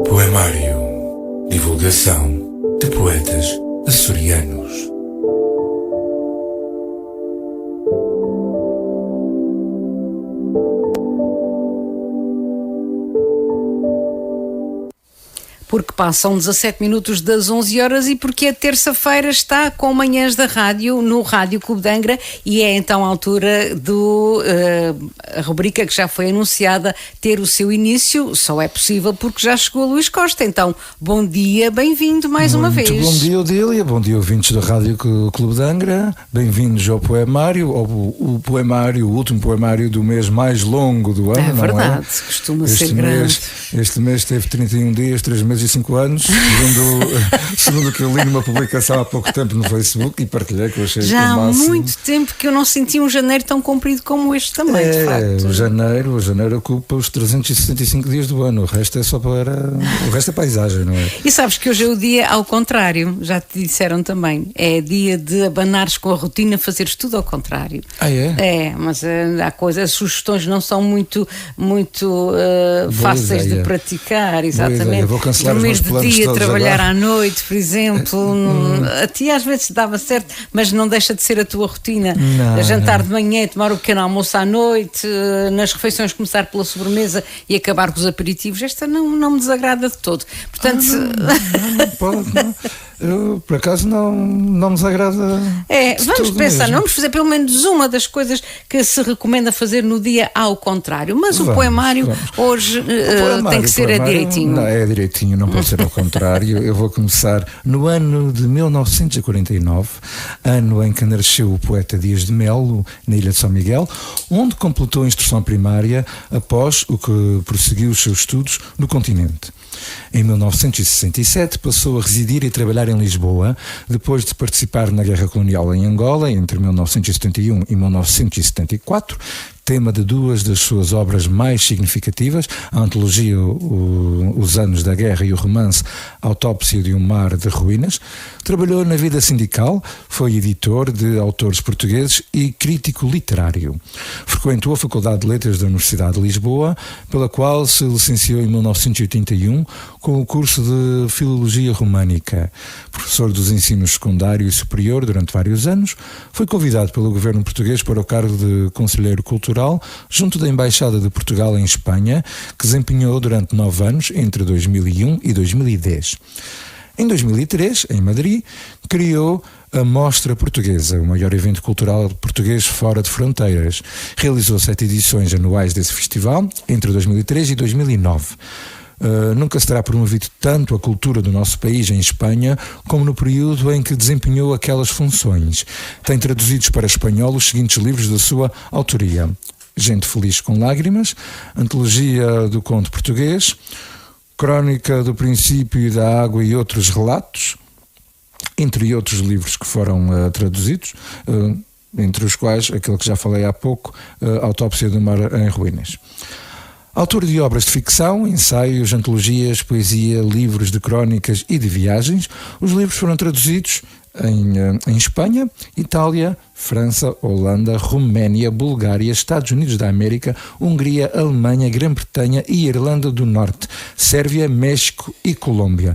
Poemário. Divulgação de poetas açorianos. Porque passam 17 minutos das 11 horas e porque a terça-feira está com Manhãs da Rádio no Rádio Clube de Angra e é então a altura do a rubrica que já foi anunciada ter o seu início. Só é possível porque já chegou o Luís Costa. Então, bom dia, bem-vindo mais uma vez. Muito bom dia, Odília, bom dia, ouvintes da Rádio Clube de Angra. Bem-vindos ao Poemário, o Poemário, o último Poemário do mês mais longo do ano. É verdade, não é? Costuma ser grande. Este mês teve 31 dias, 3 meses e 5 anos, segundo o que eu li numa publicação há pouco tempo no Facebook e partilhei, que eu achei já o máximo. Já há muito tempo que eu não senti um janeiro tão comprido como este também, de facto. O janeiro ocupa os 365 dias do ano, o resto é só o resto é paisagem, não é? E sabes que hoje é o dia ao contrário, já te disseram também, é dia de abanares com a rotina, fazeres tudo ao contrário. Ah, é? É, mas há coisas, as sugestões não são muito fáceis de praticar, exatamente. Eu vou cancelar no mês de dia, trabalhar agora. À noite, por exemplo, a ti às vezes dava certo, mas não deixa de ser a tua rotina. Jantar de manhã, tomar o pequeno almoço à noite, nas refeições começar pela sobremesa e acabar com os aperitivos. Esta não me desagrada de todo. Portanto, não pode, não. Eu, por acaso, não me desagrada. Vamos pensar, mesmo. vamos fazer pelo menos uma das coisas que se recomenda fazer no dia ao contrário. Mas o poemário hoje tem que ser direitinho. Não, é direitinho, não pode ser ao contrário. Eu vou começar no ano de 1949, ano em que nasceu o poeta Dias de Melo, na Ilha de São Miguel, onde completou a instrução primária após o que prosseguiu os seus estudos no continente. Em 1967 passou a residir e trabalhar em Lisboa, depois de participar na Guerra Colonial em Angola entre 1971 e 1974, tema de duas das suas obras mais significativas, a antologia Os Anos da Guerra e o romance Autópsia de um Mar de Ruínas. Trabalhou na vida sindical, foi editor de autores portugueses e crítico literário. Frequentou a Faculdade de Letras da Universidade de Lisboa, pela qual se licenciou em 1981 com o curso de Filologia Românica. Professor dos ensinos secundário e superior durante vários anos, foi convidado pelo governo português para o cargo de conselheiro cultural junto da Embaixada de Portugal em Espanha, que desempenhou durante 9 anos, entre 2001 e 2010. Em 2003, em Madrid, criou a Mostra Portuguesa, o maior evento cultural português fora de fronteiras. Realizou 7 edições anuais desse festival, entre 2003 e 2009. Nunca se terá promovido tanto a cultura do nosso país em Espanha como no período em que desempenhou aquelas funções. Tem traduzidos para espanhol os seguintes livros da sua autoria: Gente Feliz com Lágrimas, Antologia do Conto Português, Crónica do Princípio e da Água e Outros Relatos, entre outros livros que foram traduzidos, entre os quais aquele que já falei há pouco, Autópsia do Mar em Ruínas. Autor de obras de ficção, ensaios, antologias, poesia, livros de crónicas e de viagens, os livros foram traduzidos em Espanha, Itália, França, Holanda, Roménia, Bulgária, Estados Unidos da América, Hungria, Alemanha, Grã-Bretanha e Irlanda do Norte, Sérvia, México e Colômbia.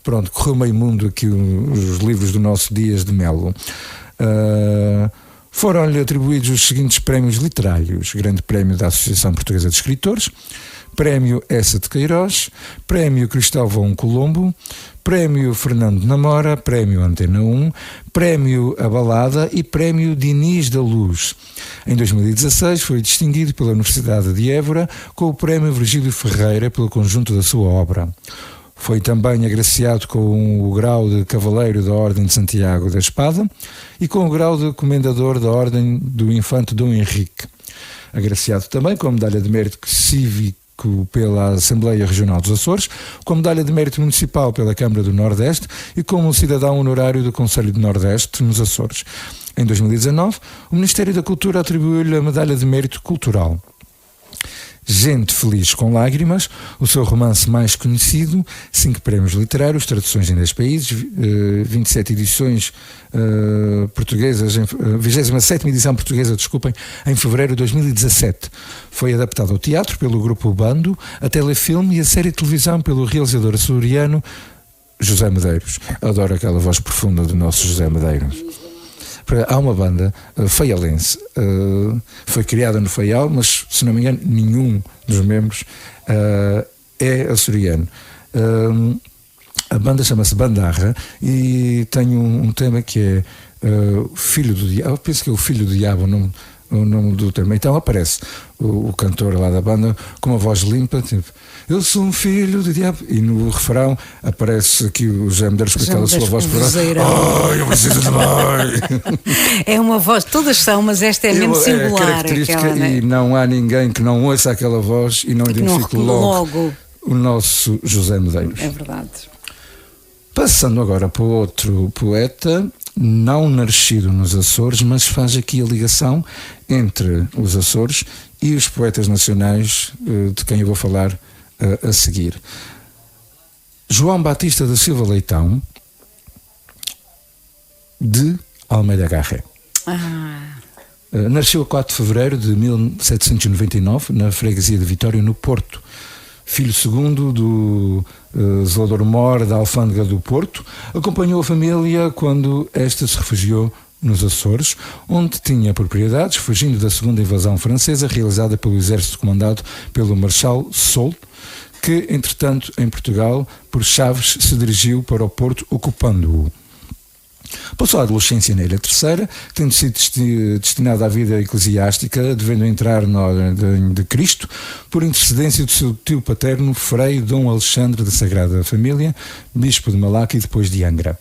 Pronto, correu meio mundo aqui os livros do nosso Dias de Melo. Foram-lhe atribuídos os seguintes prémios literários: Grande Prémio da Associação Portuguesa de Escritores, Prémio Essa de Queiroz, Prémio Cristóvão Colombo, Prémio Fernando Namora, Prémio Antena 1, Prémio A Balada e Prémio Diniz da Luz. Em 2016 foi distinguido pela Universidade de Évora com o Prémio Virgílio Ferreira pelo conjunto da sua obra. Foi também agraciado com o grau de Cavaleiro da Ordem de Santiago da Espada e com o grau de Comendador da Ordem do Infante Dom Henrique. Agraciado também com a Medalha de Mérito Cívico pela Assembleia Regional dos Açores, com a Medalha de Mérito Municipal pela Câmara do Nordeste e como cidadão honorário do Conselho do Nordeste, nos Açores. Em 2019, o Ministério da Cultura atribuiu-lhe a Medalha de Mérito Cultural. Gente Feliz com Lágrimas, o seu romance mais conhecido, 5 prémios literários, traduções em 10 países, 27 edições portuguesas, 27ª edição portuguesa, desculpem, em fevereiro de 2017. Foi adaptado ao teatro pelo grupo Bando, a telefilme e a série de televisão pelo realizador açoriano José Medeiros. Adoro aquela voz profunda do nosso José Medeiros. Há uma banda faialense, foi criada no Faial, mas se não me engano nenhum dos membros é açoriano. A banda chama-se Bandarra e tem um tema que é Filho do Diabo. Eu penso que é o Filho do Diabo o nome do tema. Então aparece o cantor lá da banda com uma voz limpa, tipo, eu sou um filho do diabo, e no refrão aparece aqui o José Medeiros com aquela sua voz por eu preciso de mãe. É uma voz, todas são, mas esta é mesmo singular. É característica, aquela, né? E não há ninguém que não ouça aquela voz e não identifique logo o nosso José Medeiros. É verdade. Passando agora para outro poeta, não nascido nos Açores, mas faz aqui a ligação entre os Açores e os poetas nacionais de quem eu vou falar a seguir. João Batista da Silva Leitão, de Almeida Garré. Nasceu a 4 de fevereiro de 1799 na freguesia de Vitória, no Porto. Filho segundo do zelador mor da alfândega do Porto, acompanhou a família quando esta se refugiou nos Açores, onde tinha propriedades, fugindo da segunda invasão francesa realizada pelo exército comandado pelo Marechal Soult, que, entretanto, em Portugal, por Chaves, se dirigiu para o Porto, ocupando-o. Passou a adolescência na Ilha Terceira, tendo sido destinado à vida eclesiástica, devendo entrar na Ordem de Cristo, por intercedência do seu tio paterno, Frei Dom Alexandre da Sagrada Família, bispo de Malaca e depois de Angra.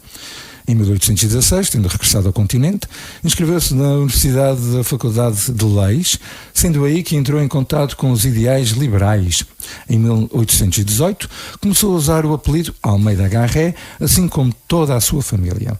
Em 1816, tendo regressado ao continente, inscreveu-se na Universidade da Faculdade de Leis, sendo aí que entrou em contato com os ideais liberais. Em 1818, começou a usar o apelido Almeida Garré, assim como toda a sua família.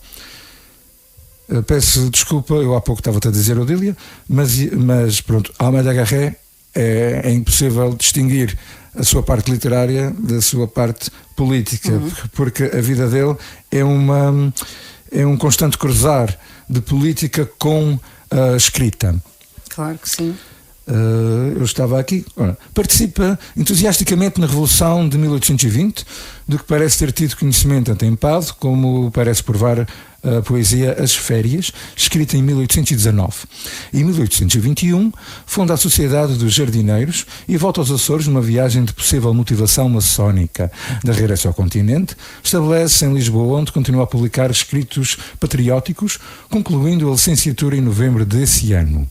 Peço desculpa, eu há pouco estava-te a dizer Odília, mas pronto, Almeida Garré é impossível distinguir a sua parte literária da sua parte política, porque a vida dele é um constante cruzar de política com a escrita. Claro que sim. Eu estava aqui. Participa entusiasticamente na Revolução de 1820, do que parece ter tido conhecimento atempado, como parece provar a poesia As Férias, escrita em 1819. Em 1821, funda a Sociedade dos Jardineiros e volta aos Açores numa viagem de possível motivação maçónica. De regresso ao continente, estabelece-se em Lisboa, onde continua a publicar escritos patrióticos, concluindo a licenciatura em novembro desse ano.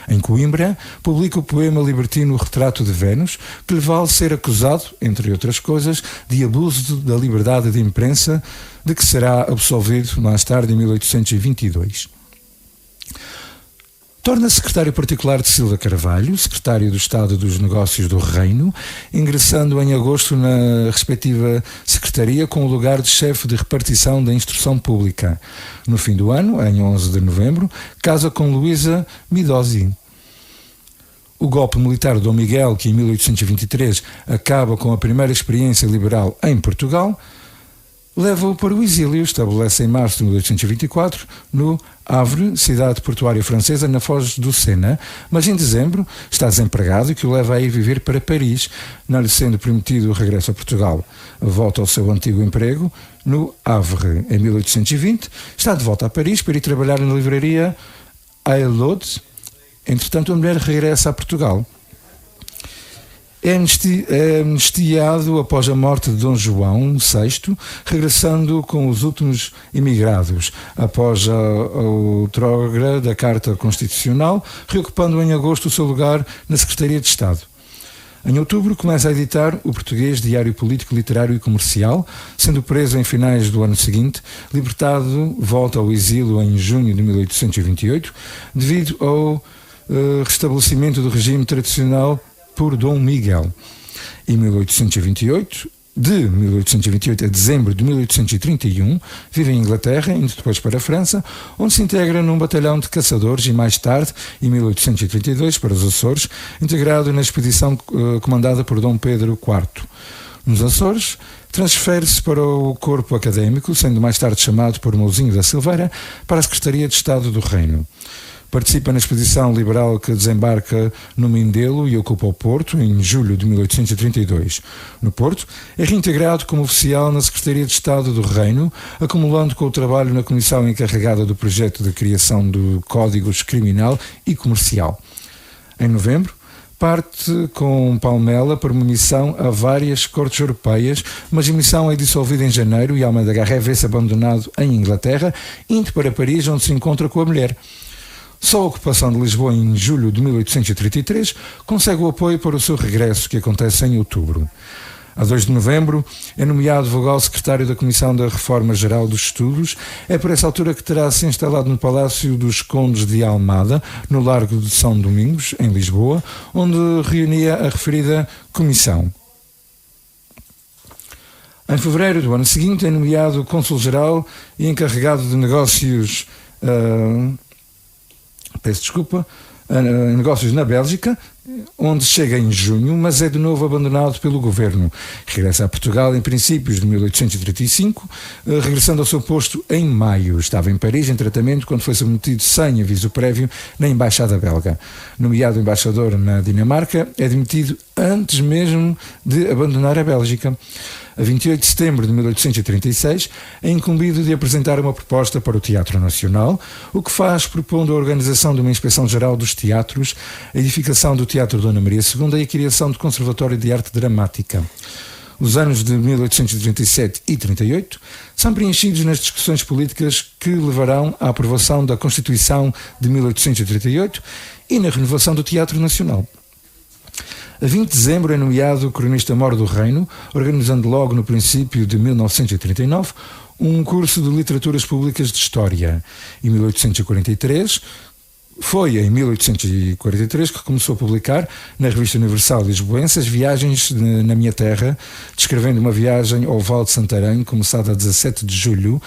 Em Coimbra, publica o poema libertino Retrato de Vênus, que lhe vale ser acusado, entre outras coisas, de abuso da liberdade de imprensa, de que será absolvido mais tarde, em 1822. Torna-se secretário particular de Silva Carvalho, secretário do Estado dos Negócios do Reino, ingressando em agosto na respectiva secretaria com o lugar de chefe de repartição da instrução pública. No fim do ano, em 11 de novembro, casa com Luísa Midozzi. O golpe militar de Dom Miguel, que em 1823 acaba com a primeira experiência liberal em Portugal, leva-o para o exílio. Estabelece em março de 1824 no Havre, cidade portuária francesa, na Foz do Sena, mas em dezembro está desempregado e que o leva a ir viver para Paris, não lhe sendo permitido o regresso a Portugal. Volta ao seu antigo emprego no Havre. Em 1820 está de volta a Paris para ir trabalhar na livraria Aylod. Entretanto, a mulher regressa a Portugal. É amnistiado após a morte de Dom João VI, regressando com os últimos imigrados, após a outorga da Carta Constitucional, reocupando em agosto o seu lugar na Secretaria de Estado. Em outubro, começa a editar o Português Diário Político, Literário e Comercial, sendo preso em finais do ano seguinte. Libertado, volta ao exílio em junho de 1828, devido ao restabelecimento do regime tradicional por Dom Miguel. Em 1828, de 1828 a dezembro de 1831, vive em Inglaterra, indo depois para a França, onde se integra num batalhão de caçadores e mais tarde, em 1832, para os Açores, integrado na expedição comandada por Dom Pedro IV. Nos Açores, transfere-se para o corpo académico, sendo mais tarde chamado por Mouzinho da Silveira para a Secretaria de Estado do Reino. Participa na expedição liberal que desembarca no Mindelo e ocupa o Porto, em julho de 1832. No Porto, é reintegrado como oficial na Secretaria de Estado do Reino, acumulando com o trabalho na comissão encarregada do projeto de criação de códigos criminal e comercial. Em novembro, parte com Palmela para uma missão a várias cortes europeias, mas a missão é dissolvida em janeiro e Alma da Garré vê-se abandonado em Inglaterra, indo para Paris, onde se encontra com a mulher. Só a ocupação de Lisboa em julho de 1833 consegue o apoio para o seu regresso, que acontece em outubro. A 2 de novembro é nomeado vogal secretário da Comissão da Reforma Geral dos Estudos. É por essa altura que terá se instalado no Palácio dos Condes de Almada, no Largo de São Domingos, em Lisboa, onde reunia a referida comissão. Em fevereiro do ano seguinte é nomeado cônsul-geral e encarregado de negócios negócios na Bélgica, onde chega em junho, mas é de novo abandonado pelo governo. Regressa a Portugal em princípios de 1835, regressando ao seu posto em maio. Estava em Paris em tratamento quando foi submetido sem aviso prévio na Embaixada Belga. Nomeado embaixador na Dinamarca, é demitido antes mesmo de abandonar a Bélgica. A 28 de setembro de 1836, é incumbido de apresentar uma proposta para o Teatro Nacional, o que faz propondo a organização de uma inspeção geral dos teatros, a edificação do Teatro Dona Maria II e a criação do Conservatório de Arte Dramática. Os anos de 1837 e 38 são preenchidos nas discussões políticas que levarão à aprovação da Constituição de 1838 e na renovação do Teatro Nacional. A 20 de dezembro é nomeado cronista-mor do Reino, organizando logo no princípio de 1939 um curso de Literaturas Públicas de História. Em 1843, foi em 1843 que começou a publicar na Revista Universal Lisboense as Viagens na Minha Terra, descrevendo uma viagem ao Val de Santarém, começada a 17 de julho.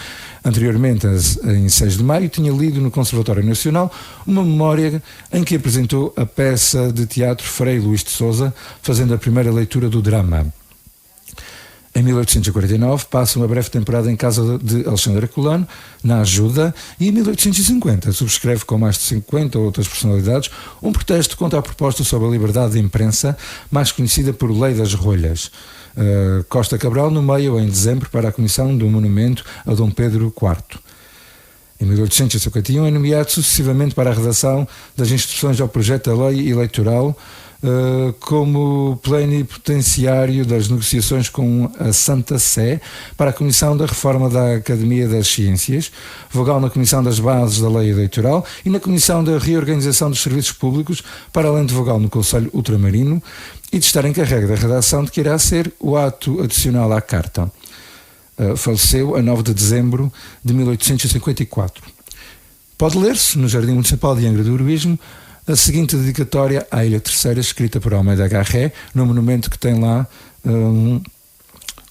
Anteriormente, em 6 de maio, tinha lido no Conservatório Nacional uma memória em que apresentou a peça de teatro Frei Luís de Sousa, fazendo a primeira leitura do drama. Em 1849 passa uma breve temporada em casa de Alexandre Herculano, na Ajuda, e em 1850 subscreve com mais de 50 outras personalidades um protesto contra a proposta sobre a liberdade de imprensa, mais conhecida por Lei das Rolhas. Costa Cabral nomeia-o em dezembro para a comissão do monumento a Dom Pedro IV. Em 1851 é nomeado sucessivamente para a redação das instruções ao projeto da lei eleitoral, como plenipotenciário das negociações com a Santa Sé para a Comissão da Reforma da Academia das Ciências, vogal na Comissão das Bases da Lei Eleitoral e na Comissão da Reorganização dos Serviços Públicos, para além de vogal no Conselho Ultramarino, e de estar encarregue da redação de que irá ser o ato adicional à Carta. Faleceu a 9 de dezembro de 1854. Pode ler-se no Jardim Municipal de Angra do Heroísmo a seguinte dedicatória à Ilha Terceira, escrita por Alma da Garré, no monumento que tem lá,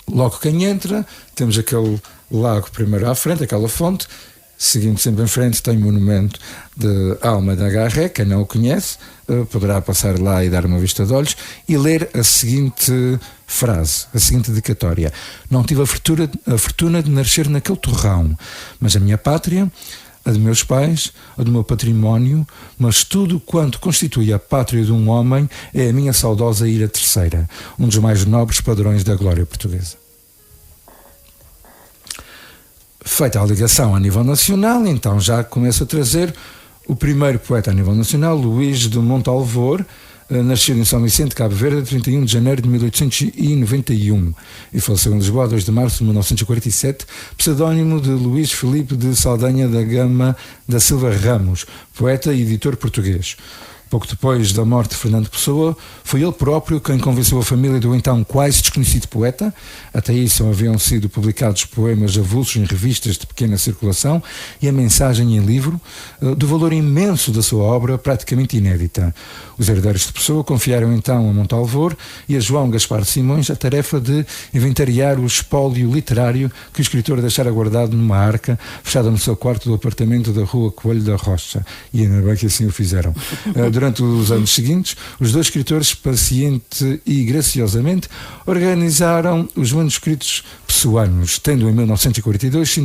logo quem entra, temos aquele lago primeiro à frente, aquela fonte, seguindo sempre em frente tem o monumento de Alma da Garré. Quem não o conhece poderá passar lá e dar uma vista de olhos e ler a seguinte frase, a seguinte dedicatória: não tive a fortuna de nascer naquele torrão, mas a minha pátria, a de meus pais, a do meu património, mas tudo quanto constitui a pátria de um homem é a minha saudosa Ilha Terceira, um dos mais nobres padrões da glória portuguesa. Feita a ligação a nível nacional, então já começa a trazer o primeiro poeta a nível nacional, Luís de Montalvor, nascido em São Vicente, Cabo Verde, 31 de janeiro de 1891 e faleceu em Lisboa, 2 de março de 1947, pseudónimo de Luís Filipe de Saldanha da Gama da Silva Ramos, poeta e editor português. Pouco depois da morte de Fernando Pessoa, foi ele próprio quem convenceu a família do então quase desconhecido poeta. Até isso haviam sido publicados poemas avulsos em revistas de pequena circulação e a mensagem em livro, do valor imenso da sua obra, praticamente inédita. Os herdeiros de Pessoa confiaram então a Montalvor e a João Gaspar de Simões a tarefa de inventariar o espólio literário que o escritor deixara guardado numa arca fechada no seu quarto do apartamento da Rua Coelho da Rocha. E ainda bem que assim o fizeram. Durante os anos seguintes, os dois escritores, paciente e graciosamente, organizaram os manuscritos pessoanos, tendo em 1942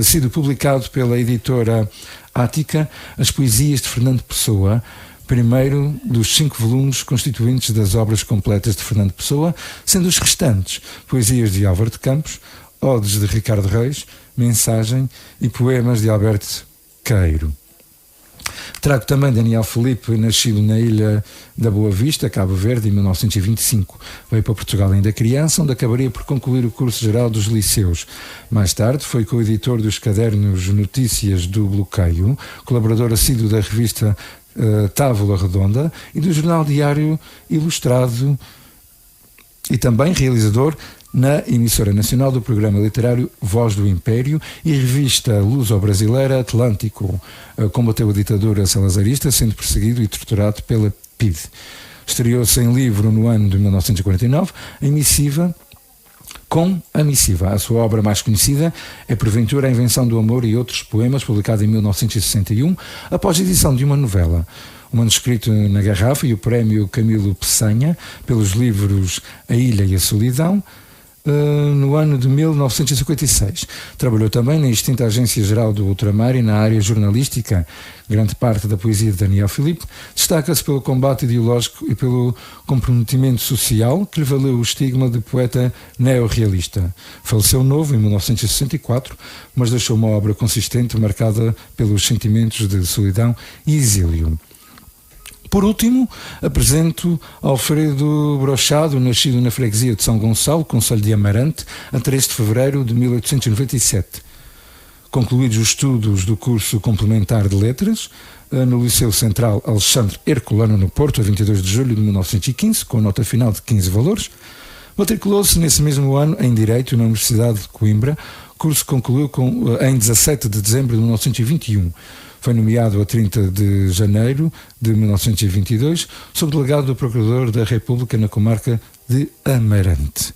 sido publicado pela editora Ática as poesias de Fernando Pessoa, primeiro dos 5 volumes constituintes das obras completas de Fernando Pessoa, sendo os restantes poesias de Álvaro de Campos, odes de Ricardo Reis, mensagem e poemas de Alberto Queiro. Trago também Daniel Filipe, nascido na Ilha da Boa Vista, Cabo Verde, em 1925. Veio para Portugal ainda criança, onde acabaria por concluir o curso geral dos liceus. Mais tarde foi co-editor dos cadernos Notícias do Bloqueio, colaborador assíduo da revista Távola Redonda e do jornal Diário Ilustrado, e também realizador na emissora nacional do programa literário Voz do Império e revista luso-brasileira Atlântico. Combateu a ditadura salazarista, sendo perseguido e torturado pela PIDE. Estreou-se em livro no ano de 1949, com a Missiva. A sua obra mais conhecida é porventura A Invenção do Amor e Outros Poemas, publicado em 1961, após a edição de uma novela. O manuscrito na garrafa e o prémio Camilo Peçanha pelos livros A Ilha e a Solidão, no ano de 1956. Trabalhou também na extinta Agência Geral do Ultramar e na área jornalística. Grande parte da poesia de Daniel Filipe destaca-se pelo combate ideológico e pelo comprometimento social que lhe valeu o estigma de poeta neorrealista. Faleceu novo em 1964, mas deixou uma obra consistente marcada pelos sentimentos de solidão e exílio. Por último, apresento Alfredo Brochado, nascido na freguesia de São Gonçalo, concelho de Amarante, a 3 de fevereiro de 1897. Concluídos os estudos do curso complementar de letras, no Liceu Central Alexandre Herculano, no Porto, a 22 de julho de 1915, com nota final de 15 valores, matriculou-se nesse mesmo ano em Direito na Universidade de Coimbra, curso que concluiu em 17 de dezembro de 1921. Foi nomeado a 30 de janeiro de 1922 subdelegado do Procurador da República na comarca de Amarante.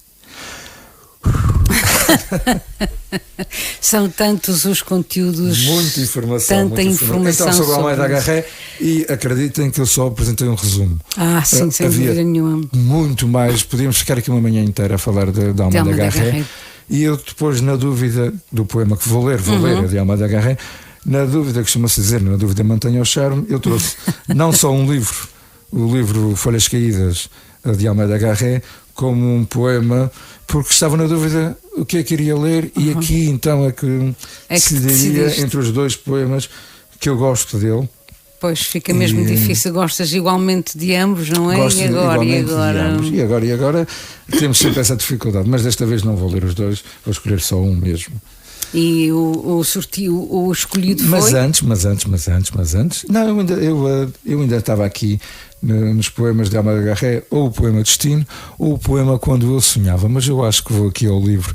São tantos os conteúdos. Muita informação. Tanta informação. Então, sobre Almeida Garré, e acreditem que eu só apresentei um resumo. Sim, sem dúvida nenhuma. Muito mais. Podíamos ficar aqui uma manhã inteira a falar de Almeida Garré. E eu depois, na dúvida do poema que vou ler de Almeida Garré, na dúvida, costuma-se dizer, na dúvida mantenha o charme, eu trouxe não só um livro, o livro Folhas Caídas de Almeida Garré, como um poema, porque estava na dúvida o que é que iria ler, e aqui então é que decidiria entre os dois poemas que eu gosto dele. Pois, fica mesmo difícil, gostas igualmente de ambos, não é? Gosto e agora temos sempre essa dificuldade, mas desta vez não vou ler os dois, vou escolher só um mesmo. E o escolhido mas foi? Mas antes. Não, eu ainda estava aqui nos poemas de Almeida Garré, ou o poema Destino, ou o poema Quando Eu Sonhava. Mas eu acho que vou aqui ao livro,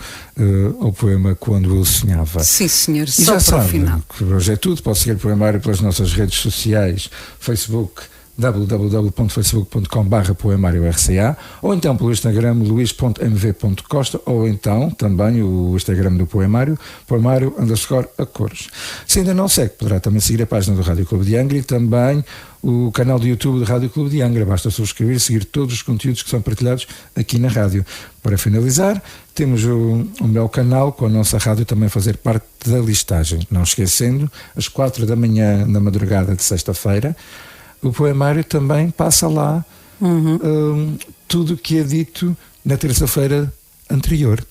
ao poema Quando Eu Sonhava. Sim, senhor, e só já para o sabe final. Que hoje é tudo. Pode seguir o Poemário pelas nossas redes sociais, Facebook, www.facebook.com/poemariorca, ou então pelo Instagram luis.mv.costa, ou então também o Instagram do Poemário, Poemário_Acores. Se ainda não segue, poderá também seguir a página do Rádio Clube de Angra e também o canal do YouTube do Rádio Clube de Angra. Basta subscrever e seguir todos os conteúdos que são partilhados aqui na rádio. Para finalizar, temos o meu canal com a nossa rádio também fazer parte da listagem. Não esquecendo, às 4 da manhã, na madrugada de sexta-feira, o Poemário também passa lá tudo o que é dito na terça-feira anterior.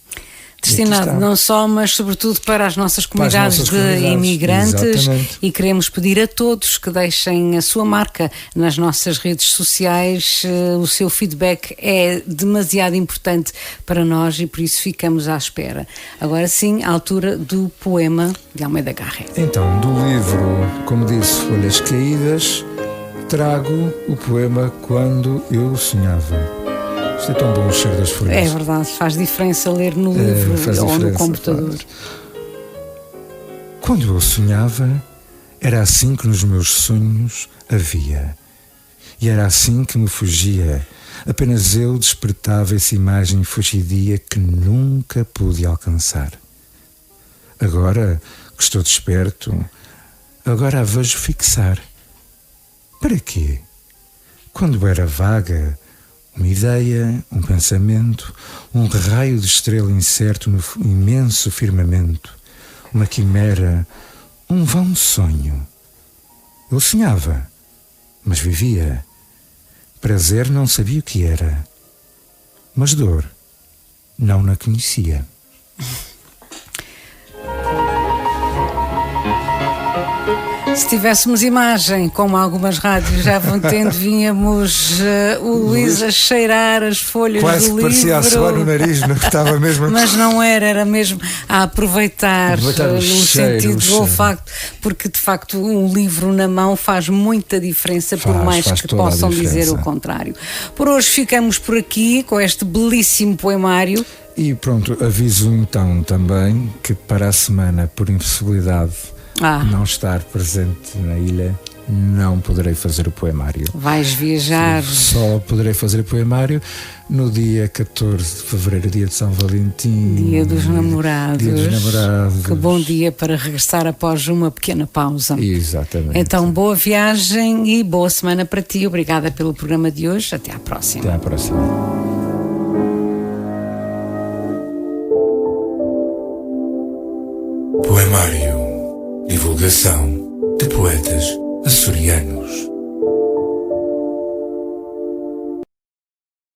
Destinado não só, mas sobretudo para as nossas comunidades de imigrantes. Exatamente. E queremos pedir a todos que deixem a sua marca nas nossas redes sociais. O seu feedback é demasiado importante para nós e por isso ficamos à espera. Agora sim, à altura do poema de Almeida Garré. Então, do livro, como disse, Folhas Caídas, trago o poema Quando Eu Sonhava. Isto é tão bom, o cheiro das folhas. É verdade, faz diferença ler no livro ou no computador. Faz. Quando eu sonhava, era assim que nos meus sonhos havia. E era assim que me fugia. Apenas eu despertava essa imagem fugidia que nunca pude alcançar. Agora que estou desperto, agora a vejo fixar. Para quê? Quando era vaga, uma ideia, um pensamento, um raio de estrela incerto no imenso firmamento, uma quimera, um vão sonho. Eu sonhava, mas vivia. Prazer não sabia o que era, mas dor não na conhecia. Se tivéssemos imagem, como algumas rádios já vão tendo, vínhamos o Luís a cheirar as folhas quase do livro. Quase parecia a suar no nariz, não estava mesmo. Mas não era mesmo a aproveitar no sentido do olfacto, porque de facto um livro na mão faz muita diferença, por mais que possam dizer o contrário. Por hoje ficamos por aqui com este belíssimo poemário. E pronto, aviso então também que para a semana, por impossibilidade não estar presente na ilha, não poderei fazer o poemário. Vais viajar? Só poderei fazer o poemário no dia 14 de fevereiro, dia de São Valentim. Dia dos namorados. Dia dos namorados. Que bom dia para regressar após uma pequena pausa. Exatamente. Então, boa viagem e boa semana para ti. Obrigada pelo programa de hoje. Até à próxima. Até à próxima. Poemário. Divulgação de poetas açorianos.